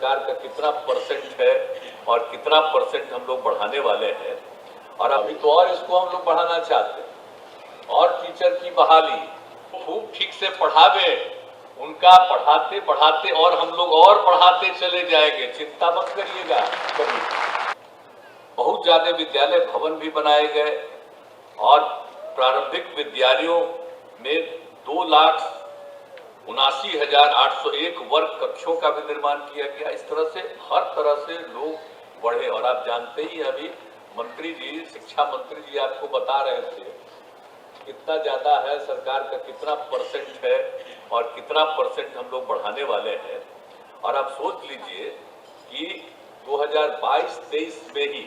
सरकार का कितना परसेंट है और कितना परसेंट हम लोग बढ़ाने वाले हैं। और अभी तो और इसको हम लोग बढ़ाना चाहते हैं। और टीचर की बहाली खूब ठीक से पढ़ावे, उनका पढ़ाते पढ़ाते और हम लोग और पढ़ाते चले जाएंगे, चिंता मत करिएगा कभी। बहुत ज्यादा विद्यालय भवन भी बनाए गए और प्रारंभिक विद्यालयों में 2,79,801 वर्ग कक्षों का भी निर्माण किया गया। इस तरह से हर तरह से लोग बढ़े। और आप जानते ही अभी मंत्री जी, शिक्षा मंत्री जी आपको बता रहे थे कितना ज्यादा है, सरकार का कितना परसेंट है और कितना परसेंट हम लोग बढ़ाने वाले हैं। और आप सोच लीजिए कि 2022-23 में ही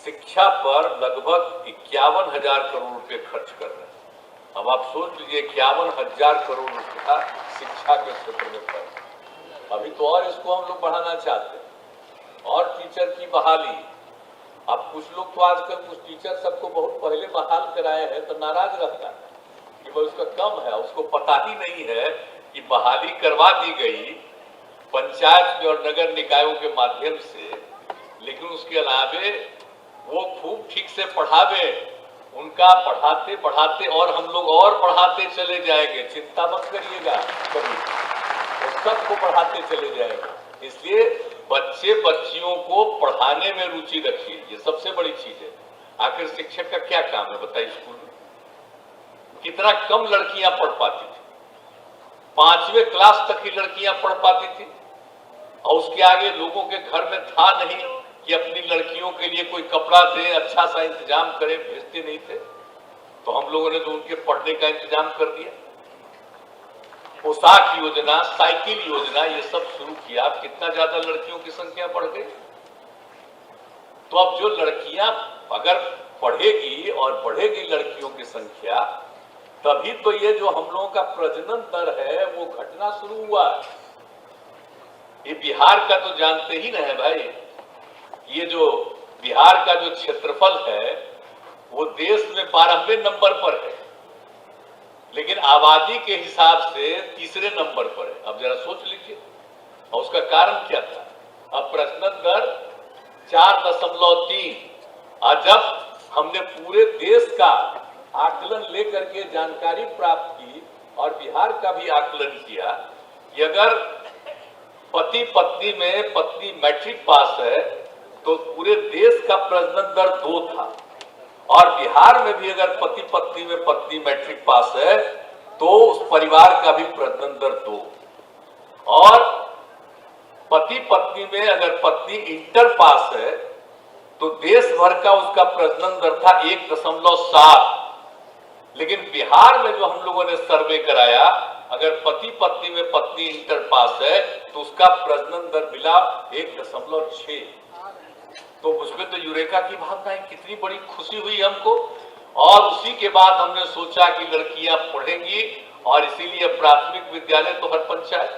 शिक्षा पर लगभग 51,000 करोड़ रुपए खर्च कर रहे हैं। अब आप सोच लीजिए 51,000 करोड़ रुपया शिक्षा के क्षेत्र में खर्च। अभी तो और इसको हम लोग बढ़ाना चाहते हैं। और टीचर की बहाली, अब कुछ लोग तो आजकल कुछ टीचर सबको बहुत पहले बहाल कराए हैं तो नाराज रहता है कि वो उसका कम है। उसको पता ही नहीं है कि बहाली करवा दी गई पंचायत में और नगर निकायों के माध्यम से, लेकिन उसके अलावे वो खूब ठीक से पढ़ावे, उनका पढ़ाते पढ़ाते और हम लोग और पढ़ाते चले जाएंगे, चिंता मत करिएगा कभी। वो सबको पढ़ाते चले जाएंगे। इसलिए बच्चे बच्चियों को पढ़ाने में रुचि रखिए, ये सबसे बड़ी चीज है। आखिर शिक्षक का क्या काम है बताइए? स्कूल में कितना कम लड़कियां पढ़ पाती थी, 5वीं क्लास तक की लड़कियां पढ़ पाती थी। और उसके आगे लोगों के घर में था नहीं कि अपनी लड़कियों के लिए कोई कपड़ा दे, अच्छा सा इंतजाम करे, भेजते नहीं थे। तो हम लोगों ने तो उनके पढ़ने का इंतजाम कर दिया। पोशाक योजना, साइकिल योजना, ये सब शुरू किया। कितना ज्यादा लड़कियों की संख्या बढ़ गई। तो अब जो लड़कियां अगर पढ़ेगी और बढ़ेगी लड़कियों की संख्या, तभी तो ये जो हम लोगों का प्रजनन दर है वो घटना शुरू हुआ। ये बिहार का तो जानते ही ना है भाई, ये जो बिहार का जो क्षेत्रफल है वो देश में 12वें नंबर पर है, लेकिन आबादी के हिसाब से 3रे नंबर पर है। अब जरा सोच लीजिए। और उसका कारण क्या था? अब प्रजनन दर 4.3। और जब हमने पूरे देश का आकलन लेकर के जानकारी प्राप्त की और बिहार का भी आकलन किया कि अगर पति पत्नी में पत्नी मैट्रिक पास है तो पूरे देश का प्रजनन दर 2 था। और बिहार में भी अगर पति पत्नी में पत्नी मैट्रिक पास है तो उस परिवार का भी प्रजनन दर 2। और पति पत्नी में अगर पत्नी इंटर पास है तो देश भर का उसका प्रजनन दर था 1.7। लेकिन बिहार में जो हम लोगों ने सर्वे कराया, अगर पति पत्नी में पत्नी इंटर पास है तो उसका प्रजनन दर मिला 1.6। तो उसमें तो यूरेका की भावनाएं, कितनी बड़ी खुशी हुई हमको। और उसी के बाद हमने सोचा कि लड़कियां पढ़ेंगी और इसीलिए प्राथमिक विद्यालय तो हर पंचायत,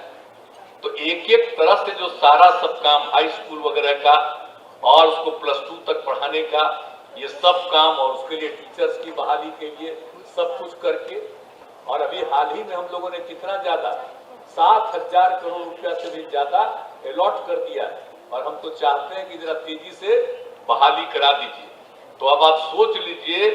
तो एक एक तरह से जो सारा सब काम हाई स्कूल वगैरह का और उसको +2 तक पढ़ाने का, ये सब काम, और उसके लिए टीचर्स की बहाली के लिए सब कुछ करके, और अभी हाल ही में हम लोगों ने कितना ज्यादा 7,000 करोड़ रुपया से भी ज्यादा अलॉट कर दिया है। और हम तो चाहते हैं कि जरा तेजी से बहाली करा दीजिए। तो अब आप सोच लीजिए।